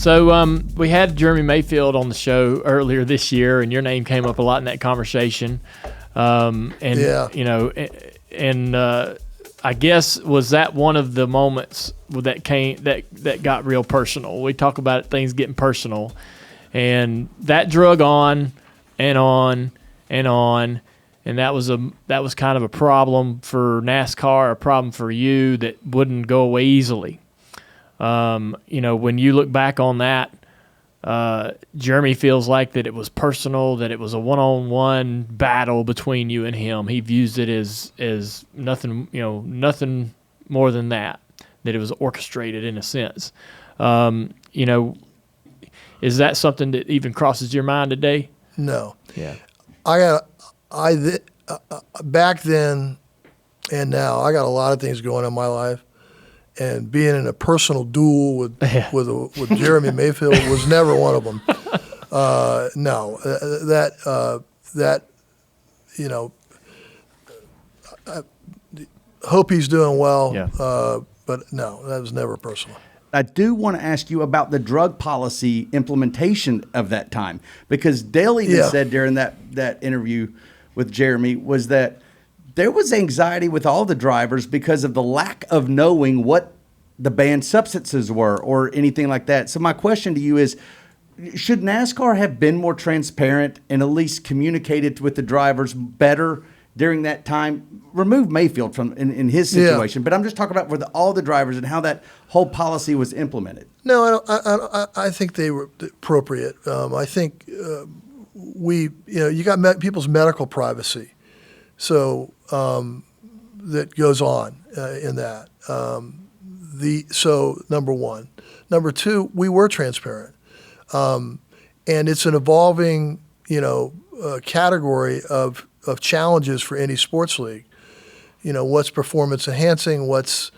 So we had Jeremy Mayfield on the show earlier this year, and your name came up a lot in that conversation. I guess was that one of the moments that got real personal. We talk about things getting personal, and that drug on and on and on, and that was kind of a problem for NASCAR, a problem for you that wouldn't go away easily. When you look back on that, Jeremy feels like that it was personal, that it was a one-on-one battle between you and him. He views it as nothing, nothing more than that it was orchestrated in a sense. Is that something that even crosses your mind today? No. Yeah. Back then and now, I got a lot of things going on in my life. And being in a personal duel with Jeremy Mayfield was never one of them. I hope he's doing well. Yeah. But no, that was never personal. I do want to ask you about the drug policy implementation of that time, because Dale even said during that interview with Jeremy was that there was anxiety with all the drivers because of the lack of knowing what the banned substances were or anything like that. So my question to you is, should NASCAR have been more transparent and at least communicated with the drivers better during that time? Remove Mayfield from in his situation, but I'm just talking about all the drivers and how that whole policy was implemented. No, I think they were appropriate. I think you got people's medical privacy. So that goes on in that. So number one. Number two, we were transparent. And it's an evolving, category of challenges for any sports league. What's performance enhancing, what's,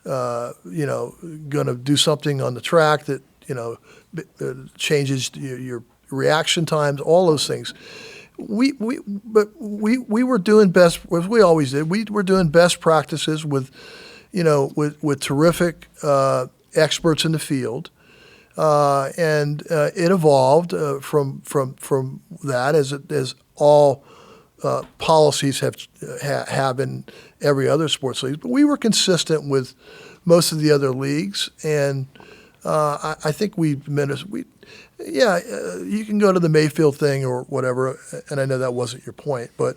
going to do something on the track that, changes your reaction times, all those things. We were doing best, as we always did. We were doing best practices with terrific experts in the field, and it evolved from that as all policies have in every other sports league. But we were consistent with most of the other leagues, and I think you can go to the Mayfield thing or whatever, and I know that wasn't your point, but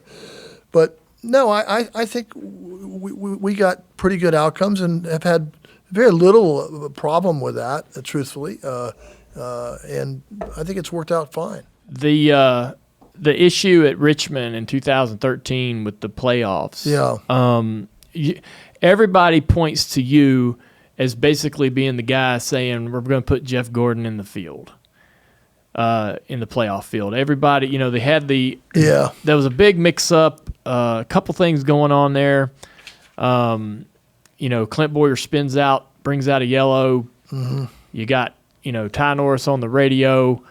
no, I think we got pretty good outcomes and have had very little problem with that, truthfully, and I think it's worked out fine. The issue at Richmond in 2013 with the playoffs, everybody points to you as basically being the guy saying we're going to put Jeff Gordon in the field. In the playoff field. Everybody, they had there was a big mix-up, a couple things going on there. Clint Boyer spins out, brings out a yellow. Mm-hmm. You got, Ty Norris on the radio.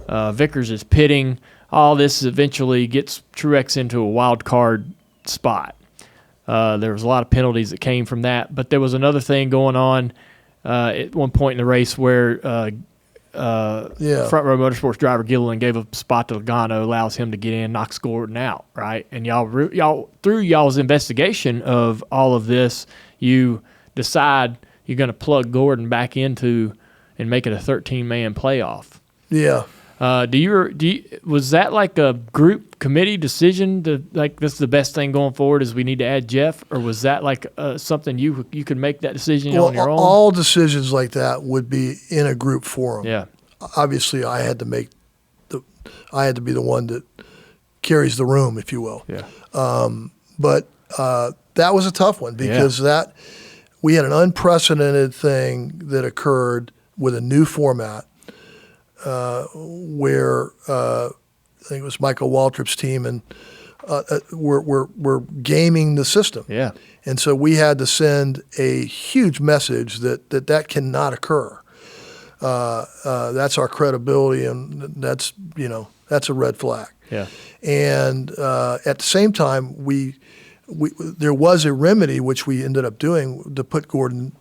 Vickers is pitting. All this eventually gets Truex into a wild card spot. There was a lot of penalties that came from that, but there was another thing going on at one point in the race where front row motorsports driver Gilliland gave a spot to Logano, allows him to get in, knocks Gordon out, right? And y'all through y'all's investigation of all of this, you decide you're going to plug Gordon back into and make it a 13-man playoff. Yeah. Was that like a group committee decision to this is the best thing going forward is we need to add Jeff, or was that like something you could make that decision on your own? All decisions like that would be in a group forum. Yeah. Obviously, I had to be the one that carries the room, if you will. Yeah. But that was a tough one because we had an unprecedented thing that occurred with a new format. Where I think it was Michael Waltrip's team, and we're gaming the system. Yeah. And so we had to send a huge message that cannot occur. That's our credibility, and that's a red flag. Yeah. And at the same time, there was a remedy which we ended up doing to put Gordon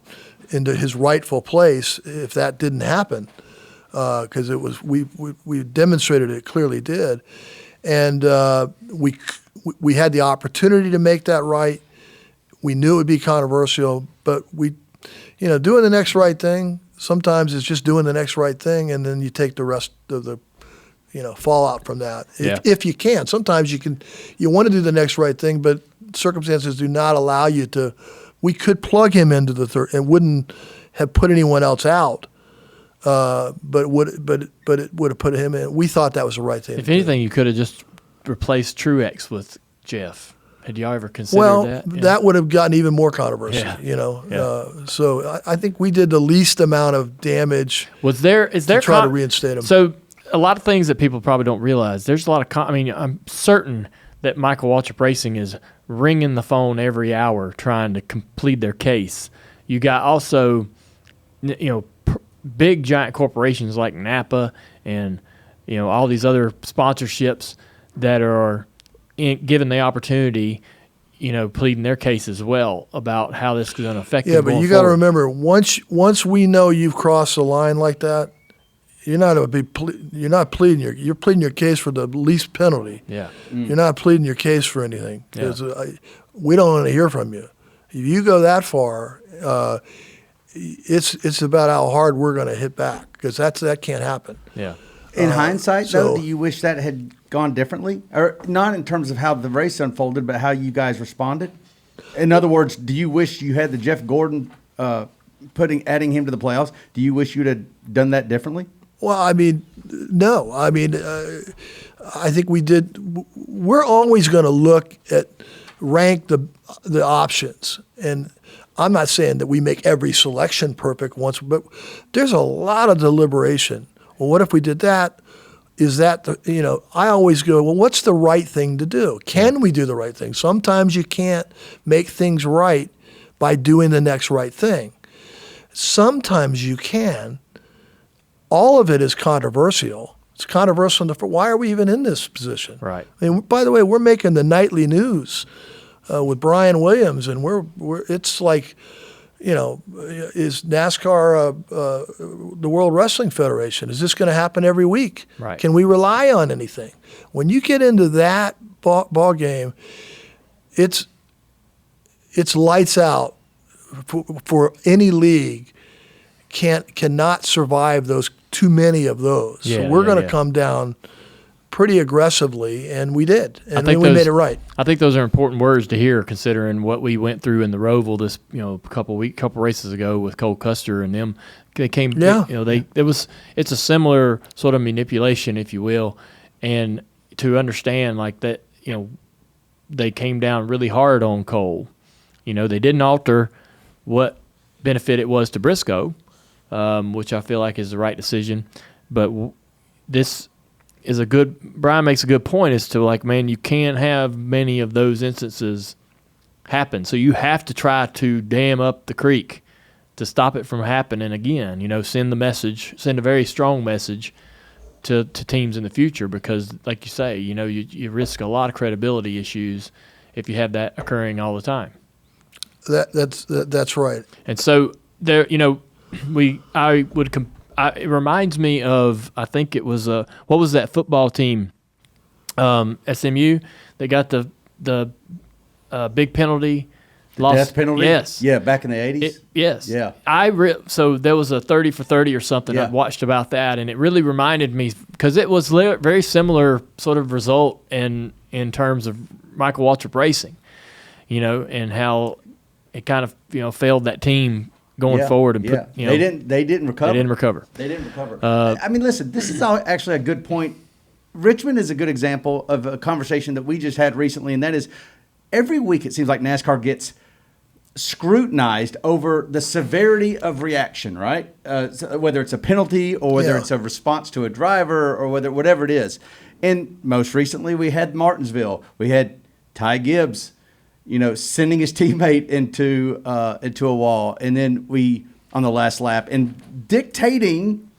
into his rightful place if that didn't happen. because it was we demonstrated it clearly did, and we had the opportunity to make that right. We knew it would be controversial, but doing the next right thing. Sometimes it's just doing the next right thing, and then you take the rest of the, fallout from that. If you can. Sometimes you want to do the next right thing, but circumstances do not allow you to. We could plug him into the third and wouldn't have put anyone else out, but it would have put him in. We thought that was the right thing. If anything, you could have just replaced Truex with Jeff. Had y'all ever considered that? Well, that would have gotten even more controversy, So I think we did the least amount of damage. Is there to try to reinstate him? So a lot of things that people probably don't realize. There's a lot of. I'm certain that Michael Waltrip Racing is ringing the phone every hour trying to complete their case. You got also, big giant corporations like Napa and all these other sponsorships that are given the opportunity, pleading their case as well about how this is going to affect them. Yeah, but you got to remember, once we know you've crossed the line like that, you're not pleading your case for the least penalty. Yeah, you're not pleading your case for anything because we don't want to hear from you. If you go that far, it's about how hard we're going to hit back because that can't happen. Yeah. In hindsight, though, do you wish that had gone differently? Or not in terms of how the race unfolded, but how you guys responded? In other words, do you wish you had the Jeff Gordon adding him to the playoffs? Do you wish you'd have done that differently? Well, no. I think we did. We're always going to rank the options. And I'm not saying that we make every selection perfect once, but there's a lot of deliberation. Well, what if we did that? Is that I always go, well, what's the right thing to do? Can we do the right thing? Sometimes you can't make things right by doing the next right thing. Sometimes you can. All of it is controversial. It's controversial. Why are we even in this position? Right. By the way, we're making the nightly news with Brian Williams, and it's like, is NASCAR the World Wrestling Federation? Is this going to happen every week? Right. Can we rely on anything? When you get into that ball game, it's lights out for any league. Cannot survive too many of those. So we're going to come down pretty aggressively, and we did, and we made it right. I think those are important words to hear, considering what we went through in the Roval this couple races ago with Cole Custer and them. They came, it's a similar sort of manipulation, if you will, and to understand like that, they came down really hard on Cole. They didn't alter what benefit it was to Briscoe, which I feel like is the right decision, but this is Brian makes a good point as to like, man, you can't have many of those instances happen. So you have to try to dam up the creek to stop it from happening again. Send a very strong message to teams in the future because, like you say, you risk a lot of credibility issues if you have that occurring all the time. That's right. And so there, it reminds me of, I think it was what was that football team, SMU? They got the big penalty, death penalty. Yes, yeah, back in the 80s. Yes, yeah. So there was a 30 for 30 or something. Yeah. I watched about that, and it really reminded me because it was very similar sort of result in terms of Michael Waltrip Racing, and how it kind of failed that team going forward and put, they didn't recover. They didn't recover. Listen, this is actually a good point. Richmond is a good example of a conversation that we just had recently, and that is every week it seems like NASCAR gets scrutinized over the severity of reaction, right? Whether it's a penalty or whether it's a response to a driver or whatever it is. And most recently we had Martinsville. We had Ty Gibbs, sending his teammate into a wall, and then we on the last lap and dictating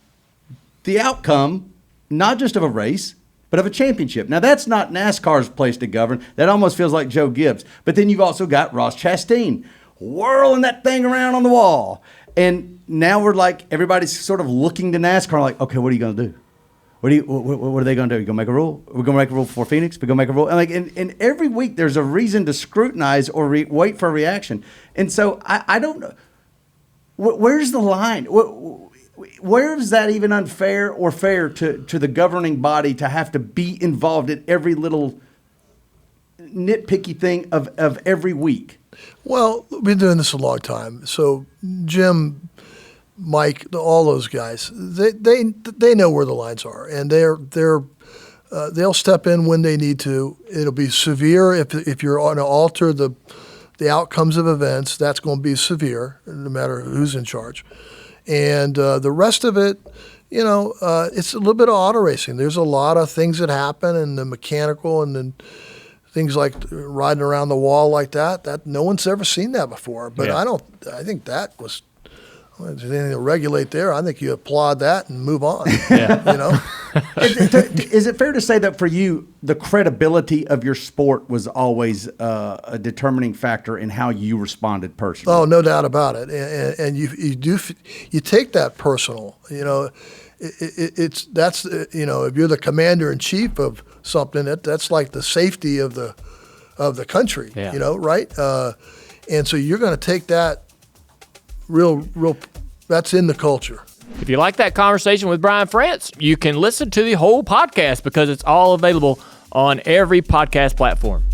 the outcome, not just of a race, but of a championship. Now that's not NASCAR's place to govern. That almost feels like Joe Gibbs. But then you've also got Ross Chastain whirling that thing around on the wall. And now we're like, everybody's sort of looking to NASCAR like, okay, what are you going to do? What are they going to do? You going to make a rule? We're going to make a rule for Phoenix? We're going to make a rule? And every week there's a reason to scrutinize or wait for a reaction. And so I don't know. Where's the line? Where is that even unfair or fair to the governing body to have to be involved in every little nitpicky thing of every week? Well, we've been doing this a long time. So Jim, Mike, all those guys, they know where the lines are, and they'll step in when they need to. It'll be severe if you're going to alter the outcomes of events. That's going to be severe, no matter who's in charge. And the rest of it, it's a little bit of auto racing. There's a lot of things that happen, and the mechanical, and then things like riding around the wall like that no one's ever seen that before. But Yeah. I think that was. Well, if there's anything to regulate there, I think you applaud that and move on. Yeah. Is it fair to say that for you, the credibility of your sport was always a determining factor in how you responded personally? Oh, no doubt about it. And you take that personal. If you're the commander in chief of something, that's like the safety of the country. Yeah. Right? And so you're going to take that. Real, that's in the culture. If you like that conversation with Brian France, you can listen to the whole podcast because it's all available on every podcast platform.